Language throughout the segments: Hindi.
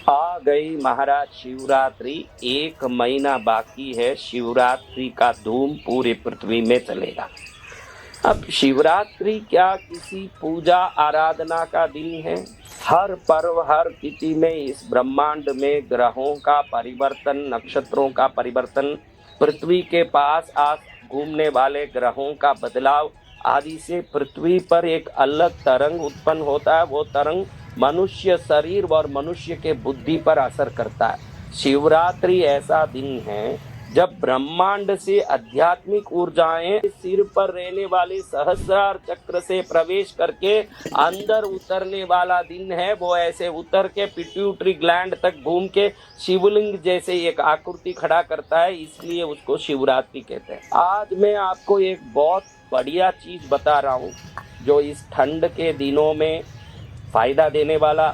आ गई महाराज शिवरात्रि। 1 महीना बाकी है, शिवरात्रि का धूम पूरी पृथ्वी में चलेगा। अब शिवरात्रि क्या किसी पूजा आराधना का दिन है? हर पर्व हर तिथि में इस ब्रह्मांड में ग्रहों का परिवर्तन, नक्षत्रों का परिवर्तन, पृथ्वी के पास आस घूमने वाले ग्रहों का बदलाव आदि से पृथ्वी पर एक अलग तरंग उत्पन्न होता है। वो तरंग मनुष्य शरीर और मनुष्य के बुद्धि पर असर करता है। शिवरात्रि ऐसा दिन है जब ब्रह्मांड से आध्यात्मिक ऊर्जाएं सिर पर रहने वाले सहस्रार चक्र से प्रवेश करके अंदर उतरने वाला दिन है। वो ऐसे उतर के पिट्यूटरी ग्लैंड तक घूम के शिवलिंग जैसे एक आकृति खड़ा करता है, इसलिए उसको शिवरात्रि कहते हैं। आज मैं आपको एक बहुत बढ़िया चीज बता रहा हूँ जो इस ठंड के दिनों में फायदा देने वाला।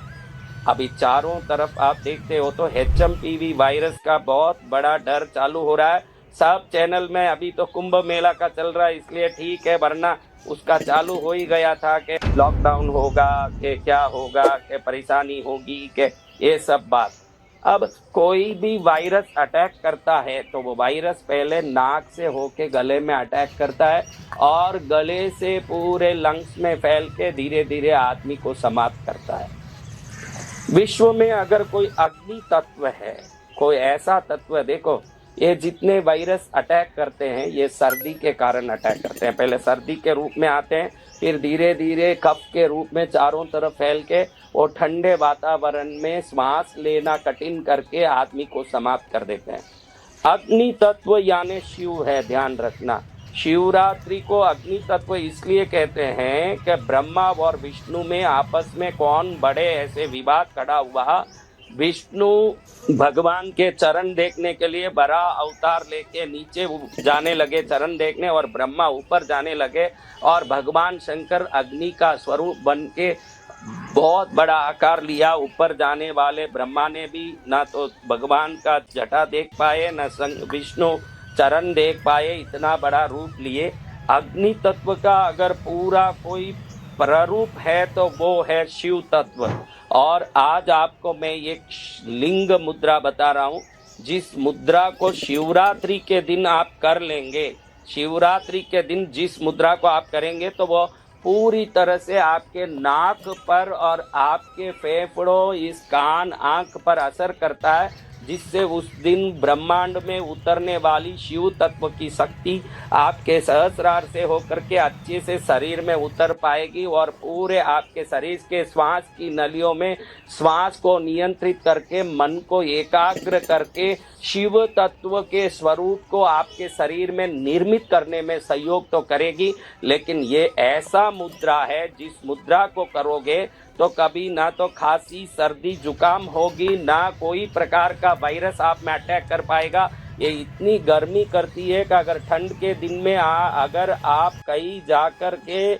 अभी चारों तरफ आप देखते हो तो HMPV वायरस का बहुत बड़ा डर चालू हो रहा है। सब चैनल में अभी तो कुंभ मेला का चल रहा है, इसलिए ठीक है, वरना उसका चालू हो ही गया था कि लॉकडाउन होगा, कि क्या होगा, कि परेशानी होगी, कि ये सब बात। अब कोई भी वायरस अटैक करता है तो वो वायरस पहले नाक से होके गले में अटैक करता है और गले से पूरे लंग्स में फैल के धीरे धीरे आदमी को समाप्त करता है। विश्व में अगर कोई अग्नि तत्व है, कोई ऐसा तत्व, देखो ये जितने वायरस अटैक करते हैं ये सर्दी के कारण अटैक करते हैं। पहले सर्दी के रूप में आते हैं, फिर धीरे धीरे कफ के रूप में चारों तरफ फैल के और ठंडे वातावरण में श्वास लेना कठिन करके आदमी को समाप्त कर देते हैं। अग्नि तत्व यानी शिव है, ध्यान रखना। शिवरात्रि को अग्नि तत्व इसलिए कहते हैं कि ब्रह्मा और विष्णु में आपस में कौन बड़े ऐसे विवाद खड़ा हुआ। विष्णु भगवान के चरण देखने के लिए बड़ा अवतार लेके नीचे जाने लगे चरण देखने, और ब्रह्मा ऊपर जाने लगे, और भगवान शंकर अग्नि का स्वरूप बन के बहुत बड़ा आकार लिया। ऊपर जाने वाले ब्रह्मा ने भी ना तो भगवान का जटा देख पाए, न विष्णु चरण देख पाए, इतना बड़ा रूप लिए। अग्नि तत्व का अगर पूरा कोई प्ररूप है तो वो है शिव तत्व। और आज आपको मैं एक लिंग मुद्रा बता रहा हूँ, जिस मुद्रा को शिवरात्रि के दिन आप कर लेंगे, शिवरात्रि के दिन जिस मुद्रा को आप करेंगे तो वो पूरी तरह से आपके नाक पर और आपके फेफड़ों, इस कान, आंख पर असर करता है, जिससे उस दिन ब्रह्मांड में उतरने वाली शिव तत्व की शक्ति आपके सहस्रार से होकर के अच्छे से शरीर में उतर पाएगी और पूरे आपके शरीर के श्वास की नलियों में श्वास को नियंत्रित करके मन को एकाग्र करके शिव तत्व के स्वरूप को आपके शरीर में निर्मित करने में सहयोग तो करेगी। लेकिन ये ऐसा मुद्रा है जिस मुद्रा को करोगे तो कभी ना तो खांसी सर्दी जुकाम होगी, ना कोई प्रकार का वायरस आप में अटैक कर पाएगा। ये इतनी गर्मी करती है कि अगर ठंड के दिन में अगर आप कहीं जाकर के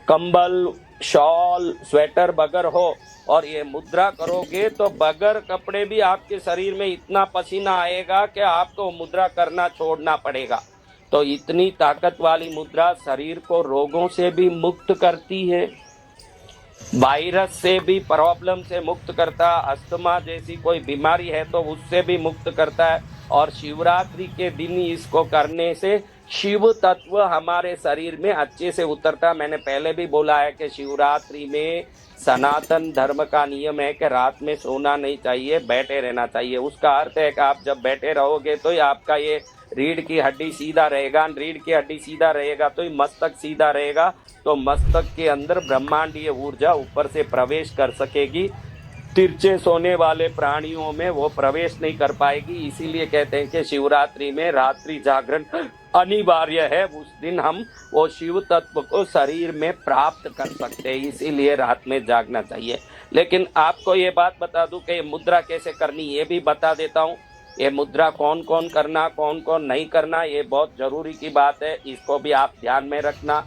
कंबल, शॉल, स्वेटर बगैर हो और ये मुद्रा करोगे तो बगैर कपड़े भी आपके शरीर में इतना पसीना आएगा कि आपको मुद्रा करना छोड़ना पड़ेगा। तो इतनी ताकत वाली मुद्रा शरीर को रोगों से भी मुक्त करती है, वायरस से भी प्रॉब्लम से मुक्त करता, अस्थमा जैसी कोई बीमारी है तो उससे भी मुक्त करता है। और शिवरात्रि के दिन इसको करने से शिव तत्व हमारे शरीर में अच्छे से उतरता। मैंने पहले भी बोला है कि शिवरात्रि में सनातन धर्म का नियम है कि रात में सोना नहीं चाहिए, बैठे रहना चाहिए। उसका अर्थ है कि आप जब बैठे रहोगे तो आपका ये रीढ़ की हड्डी सीधा रहेगा, रीढ़ की हड्डी सीधा रहेगा तो मस्तक सीधा रहेगा, तो मस्तक के अंदर ब्रह्मांडीय ऊर्जा ऊपर से प्रवेश कर सकेगी। तिरछे सोने वाले प्राणियों में वो प्रवेश नहीं कर पाएगी। इसीलिए कहते हैं कि शिवरात्रि में रात्रि जागरण अनिवार्य है। उस दिन हम वो शिव तत्व को शरीर में प्राप्त कर सकते हैं, इसीलिए रात में जागना चाहिए। लेकिन आपको ये बात बता दूं कि ये मुद्रा कैसे करनी ये भी बता देता हूँ। ये मुद्रा कौन कौन करना, कौन कौन नहीं करना, ये बहुत जरूरी की बात है, इसको भी आप ध्यान में रखना।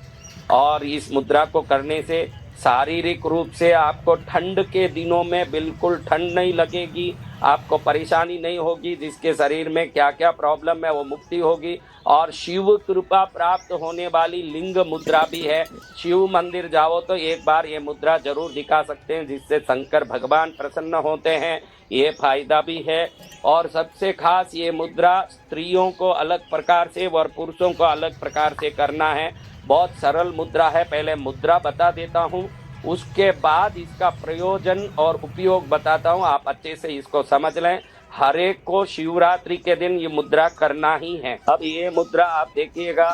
और इस मुद्रा को करने से शारीरिक रूप से आपको ठंड के दिनों में बिल्कुल ठंड नहीं लगेगी, आपको परेशानी नहीं होगी, जिसके शरीर में क्या क्या प्रॉब्लम है वो मुक्ति होगी। और शिव कृपा प्राप्त होने वाली लिंग मुद्रा भी है। शिव मंदिर जाओ तो एक बार ये मुद्रा जरूर दिखा सकते हैं, जिससे शंकर भगवान प्रसन्न होते हैं, ये फायदा भी है। और सबसे खास ये मुद्रा स्त्रियों को अलग प्रकार से और पुरुषों को अलग प्रकार से करना है। बहुत सरल मुद्रा है, पहले मुद्रा बता देता हूँ, उसके बाद इसका प्रयोजन और उपयोग बताता हूँ, आप अच्छे से इसको समझ लें। हर एक को शिवरात्रि के दिन ये मुद्रा करना ही है। अब ये मुद्रा आप देखिएगा,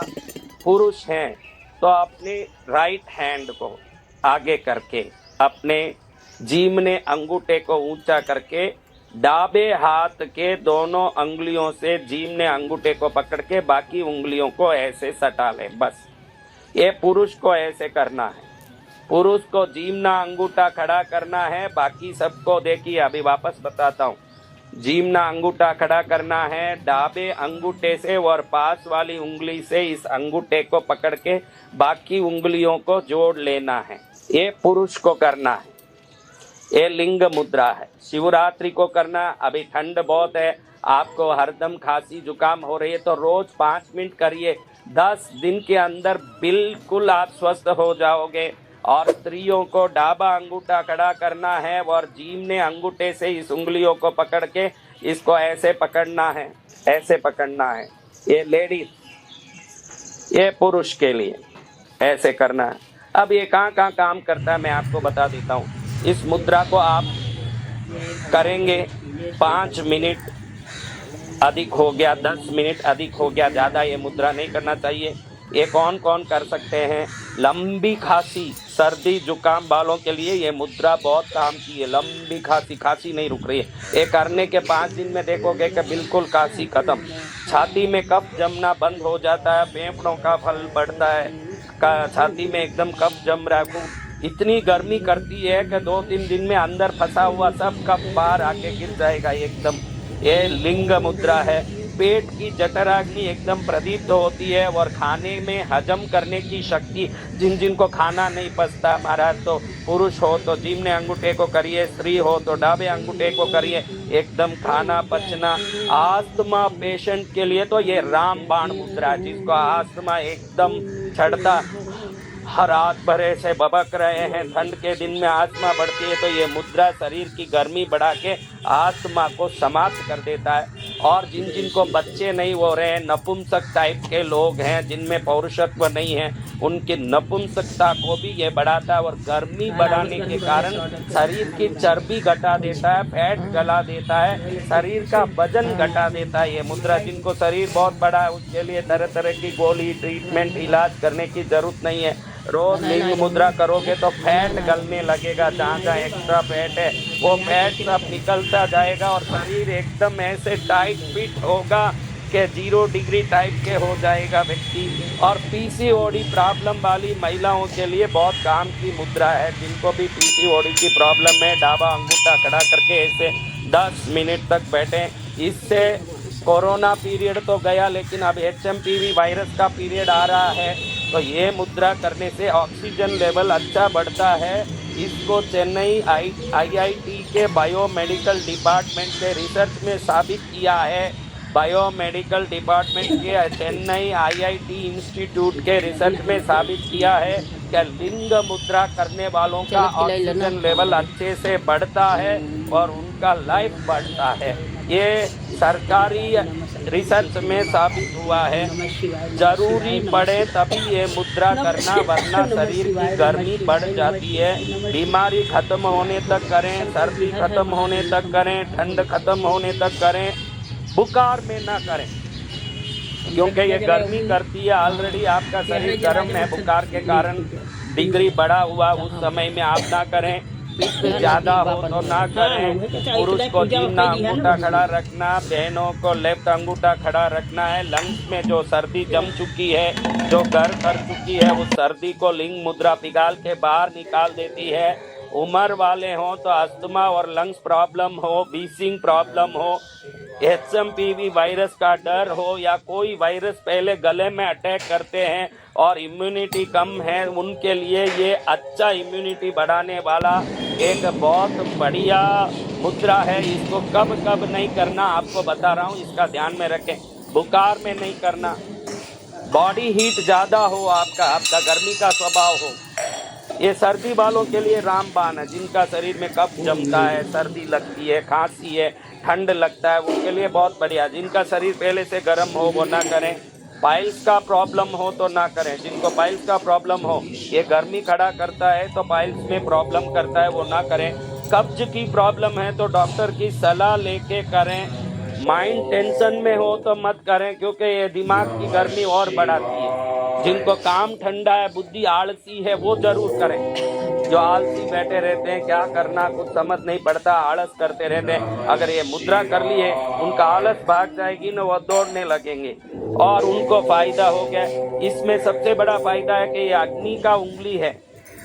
पुरुष हैं तो अपने राइट हैंड को आगे करके, अपने जीमने अंगूठे को ऊंचा करके, डाबे हाथ के दोनों उंगलियों से जीमने अंगूठे को पकड़ के बाकी उंगलियों को ऐसे सटा लें। बस ये पुरुष को ऐसे करना है। पुरुष को जीमना अंगूठा खड़ा करना है, बाकी सबको देखिए अभी वापस बताता हूँ। जीमना अंगूठा खड़ा करना है, डाबे अंगूठे से और पास वाली उंगली से इस अंगूठे को पकड़ के बाकी उंगलियों को जोड़ लेना है। ये पुरुष को करना है, ये लिंग मुद्रा है। शिवरात्रि को करना, अभी ठंड बहुत है, आपको हरदम खांसी जुकाम हो रही है तो रोज 5 मिनट करिए, 10 दिन के अंदर बिल्कुल आप स्वस्थ हो जाओगे। और स्त्रियों को डाबा अंगूठा खड़ा करना है और जीमने अंगूठे से इस उंगलियों को पकड़ के इसको ऐसे पकड़ना है, ऐसे पकड़ना है। ये लेडीज, ये पुरुष के लिए ऐसे करना है। अब ये कहाँ कहाँ काम करता है मैं आपको बता देता हूँ। इस मुद्रा को आप करेंगे 5 मिनट अधिक हो गया, 10 मिनट अधिक हो गया, ज़्यादा ये मुद्रा नहीं करना चाहिए। ये कौन कौन कर सकते हैं? लंबी खांसी, सर्दी जुकाम वालों के लिए ये मुद्रा बहुत काम की है। लंबी खांसी नहीं रुक रही है, ये करने के 5 दिन में देखोगे कि बिल्कुल खांसी खत्म, छाती में कफ जमना बंद हो जाता है, फेफड़ों का फल बढ़ता है, छाती में एकदम कफ जम रहा है, इतनी गर्मी करती है कि 2-3 दिन में अंदर फंसा हुआ सब कफ बाहर आके गिर जाएगा एकदम। ये लिंग मुद्रा है। पेट की जठराग्नि एकदम प्रदीप्त होती है और खाने में हजम करने की शक्ति, जिनको खाना नहीं पचता महाराज, तो पुरुष हो तो जीमने अंगूठे को करिए, स्त्री हो तो डाबे अंगूठे को करिए, एकदम खाना पचना। आस्थमा पेशेंट के लिए तो ये रामबाण मुद्रा, जिसको आस्थमा एकदम चढ़ता, रात भरे से बबक रहे हैं, ठंड के दिन में आस्थमा बढ़ती है, तो ये मुद्रा शरीर की गर्मी बढ़ा के आस्थमा को समाप्त कर देता है। और जिनको बच्चे नहीं हो रहे हैं, नपुंसक टाइप के लोग हैं, जिनमें पौरुषत्व नहीं है, उनकी नपुंसकता को भी ये बढ़ाता है। और गर्मी बढ़ाने के कारण शरीर की चर्बी घटा देता है, फैट गला देता है, शरीर का वजन घटा देता है। ये मुद्रा, जिनको शरीर बहुत बड़ा है उसके लिए तरह तरह की गोली, ट्रीटमेंट, इलाज करने की जरूरत नहीं है। रोज लिंग मुद्रा करोगे तो फैट गलने लगेगा, जहाँ एक्स्ट्रा फैट है वो फैट सब निकलता जाएगा और शरीर एकदम ऐसे टाइट फिट होगा कि 0 डिग्री टाइप के हो जाएगा व्यक्ति। और पीसीओडी प्रॉब्लम वाली महिलाओं के लिए बहुत काम की मुद्रा है। जिनको भी पीसीओडी की प्रॉब्लम है, डाबा अंगूठा खड़ा करके ऐसे 10 मिनट तक बैठें। इससे कोरोना पीरियड तो गया, लेकिन अब HMPV वायरस का पीरियड आ रहा है, तो ये मुद्रा करने से ऑक्सीजन लेवल अच्छा बढ़ता है। इसको चेन्नई IIT के बायोमेडिकल डिपार्टमेंट के रिसर्च में साबित किया है। बायोमेडिकल डिपार्टमेंट के चेन्नई IIT इंस्टीट्यूट के रिसर्च में साबित किया है कि लिंग मुद्रा करने वालों का ऑक्सीजन लेवल अच्छे से बढ़ता है और उनका लाइफ बढ़ता है। ये सरकारी रिसर्च में साबित हुआ है। जरूरी पड़े तभी ये मुद्रा करना, वरना शरीर की गर्मी बढ़ जाती है। बीमारी खत्म होने तक करें, सर्दी खत्म होने तक करें, ठंड खत्म होने तक करें, बुखार में ना करें, क्योंकि ये गर्मी करती है। ऑलरेडी आपका शरीर गर्म है बुखार के कारण, डिग्री बढ़ा हुआ, उस समय में आप ना करें। पित्त ज़्यादा हो तो ना करें। पुरुष को जीमना अंगूठा खड़ा रखना, बहनों को लेफ्ट अंगूठा खड़ा रखना है। लंग्स में जो सर्दी जम चुकी है, जो गर कर चुकी है, उस सर्दी को लिंग मुद्रा पिघाल के बाहर निकाल देती है। उम्र वाले हों तो अस्थमा और लंग्स प्रॉब्लम हो, बीसिंग प्रॉब्लम हो, HMPV वायरस का डर हो या कोई वायरस पहले गले में अटैक करते हैं और इम्यूनिटी कम है, उनके लिए ये अच्छा इम्यूनिटी बढ़ाने वाला एक बहुत बढ़िया मुद्रा है। इसको कब कब नहीं करना आपको बता रहा हूँ, इसका ध्यान में रखें। बुखार में नहीं करना, बॉडी हीट ज़्यादा हो, आपका गर्मी का स्वभाव हो। ये सर्दी वालों के लिए रामबाण है, जिनका शरीर में कफ जमता है, सर्दी लगती है, खांसी है, ठंड लगता है, उनके लिए बहुत बढ़िया। जिनका शरीर पहले से गर्म हो वो ना करें। पाइल्स का प्रॉब्लम हो तो ना करें। जिनको पाइल्स का प्रॉब्लम हो, ये गर्मी खड़ा करता है तो पाइल्स में प्रॉब्लम करता है, वो ना करें। कब्ज की प्रॉब्लम है तो डॉक्टर की सलाह लेके करें। माइंड टेंशन में हो तो मत करें, क्योंकि ये दिमाग की गर्मी और बढ़ाती है। जिनको काम ठंडा है, बुद्धि आलसी है, वो जरूर करें। जो आलसी बैठे रहते हैं, क्या करना कुछ समझ नहीं पड़ता, आलस करते रहते हैं, अगर ये मुद्रा कर लिए उनका आलस भाग जाएगी ना, वो दौड़ने लगेंगे और उनको फायदा हो गया। इसमें सबसे बड़ा फायदा है कि ये अग्नि का उंगली है,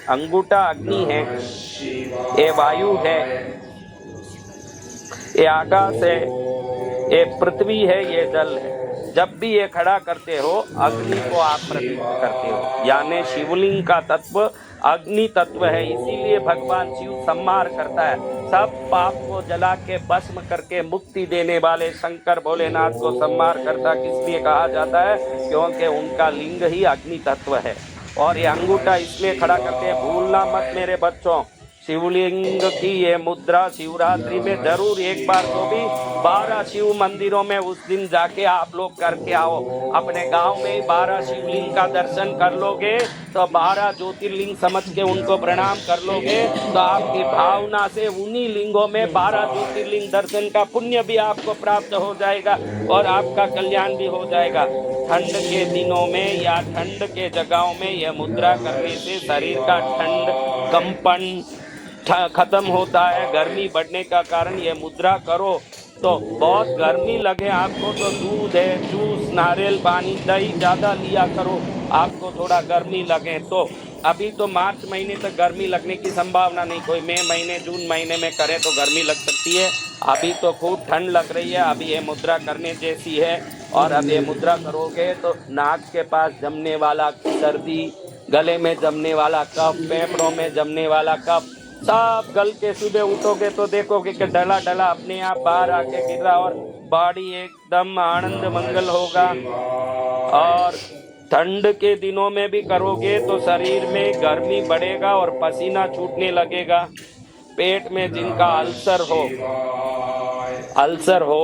अंगूठा अग्नि है, ये वायु है, ये आकाश है, ये पृथ्वी है, ये जल है। जब भी ये खड़ा करते हो, अग्नि को आप प्रतीक करते हो, यानी शिवलिंग का तत्व अग्नि तत्व है। इसीलिए भगवान शिव संहार करता है। सब पाप को जला के भस्म करके मुक्ति देने वाले शंकर भोलेनाथ को संहार करता किस लिए कहा जाता है? क्योंकि उनका लिंग ही अग्नि तत्व है। और ये अंगूठा इसलिए खड़ा करते हैं, भूलना मत मेरे बच्चों, शिवलिंग की ये मुद्रा शिवरात्रि में जरूर एक बार तो भी 12 शिव मंदिरों में उस दिन जाके आप लोग करके आओ। अपने गांव में ही 12 शिवलिंग का दर्शन कर लोगे तो 12 ज्योतिर्लिंग समझ के उनको प्रणाम कर लोगे तो आपकी भावना से उन्हीं लिंगों में 12 ज्योतिर्लिंग दर्शन का पुण्य भी आपको प्राप्त हो जाएगा और आपका कल्याण भी हो जाएगा। ठंड के दिनों में या ठंड के जगहों में यह मुद्रा करने से शरीर का ठंड कंपन खत्म होता है। गर्मी बढ़ने का कारण ये मुद्रा करो तो बहुत गर्मी लगे आपको तो दूध है, जूस, नारियल पानी, दही ज़्यादा लिया करो। आपको थोड़ा गर्मी लगे तो अभी तो मार्च महीने तक गर्मी लगने की संभावना नहीं, कोई मई महीने जून महीने में करे तो गर्मी लग सकती है। अभी तो खूब ठंड लग रही है, अभी ये मुद्रा करने जैसी है। और अब ये मुद्रा करोगे तो नाक के पास जमने वाला सर्दी, गले में जमने वाला कफ, फेफड़ों में जमने वाला कफ सब गल के सुबह उठोगे तो देखोगे कि डला डला अपने आप बाहर आके गिर रहा और बॉडी एकदम आनंद मंगल होगा। और ठंड के दिनों में भी करोगे तो शरीर में गर्मी बढ़ेगा और पसीना छूटने लगेगा। पेट में जिनका अल्सर हो,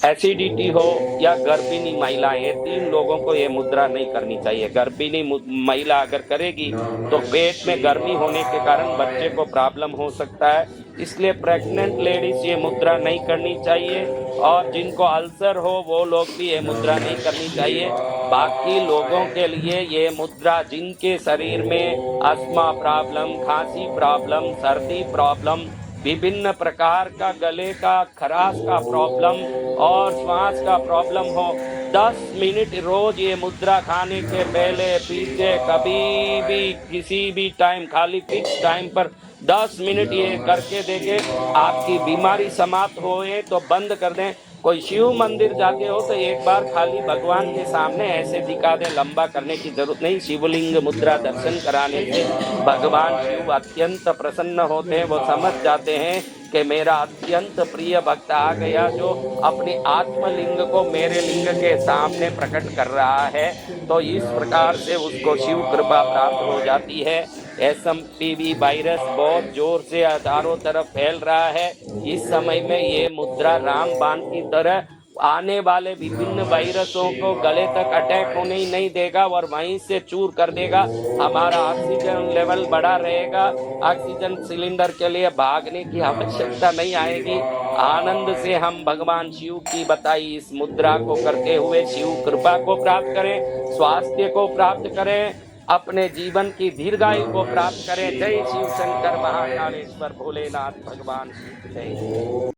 एसिडिटी हो या गर्भिणी महिलाएं, ये 3 लोगों को ये मुद्रा नहीं करनी चाहिए। गर्भिणी महिला अगर करेगी तो पेट में गर्मी होने के कारण बच्चे को प्रॉब्लम हो सकता है, इसलिए प्रेग्नेंट लेडीज ये मुद्रा नहीं करनी चाहिए। और जिनको अल्सर हो वो लोग भी ये मुद्रा नहीं करनी चाहिए। बाकी लोगों के लिए ये मुद्रा, जिनके शरीर में अस्थमा प्रॉब्लम, खांसी प्रॉब्लम, सर्दी प्रॉब्लम, विभिन्न प्रकार का गले का खराश का प्रॉब्लम और श्वास का प्रॉब्लम हो, 10 मिनट रोज ये मुद्रा खाने के पहले पीछे कभी भी किसी भी टाइम, खाली फिक्स टाइम पर 10 मिनट ये करके देखे, आपकी बीमारी समाप्त होए तो बंद कर दें। कोई शिव मंदिर जाते हो तो एक बार खाली भगवान के सामने ऐसे दिखा दें, लंबा करने की जरूरत नहीं। शिवलिंग मुद्रा दर्शन कराने से भगवान शिव अत्यंत प्रसन्न होते हैं। वो समझ जाते हैं कि मेरा अत्यंत प्रिय भक्त आ गया जो अपने आत्मलिंग को मेरे लिंग के सामने प्रकट कर रहा है, तो इस प्रकार से उसको शिव कृपा प्राप्त हो जाती है। HMPV वायरस बहुत जोर से चारों तरफ फैल रहा है। इस समय में ये मुद्रा रामबाण की तरह आने वाले विभिन्न वायरसों को गले तक अटैक होने ही नहीं देगा और वहीं से चूर कर देगा। हमारा ऑक्सीजन लेवल बढ़ा रहेगा, ऑक्सीजन सिलेंडर के लिए भागने की आवश्यकता नहीं आएगी। आनंद से हम भगवान शिव की बताई इस मुद्रा को करते हुए शिव कृपा को प्राप्त करें, स्वास्थ्य को प्राप्त करें, अपने जीवन की दीर्घायु को प्राप्त करें। जय शिव शंकर महाकालेश्वर भोलेनाथ भगवान शिव जय।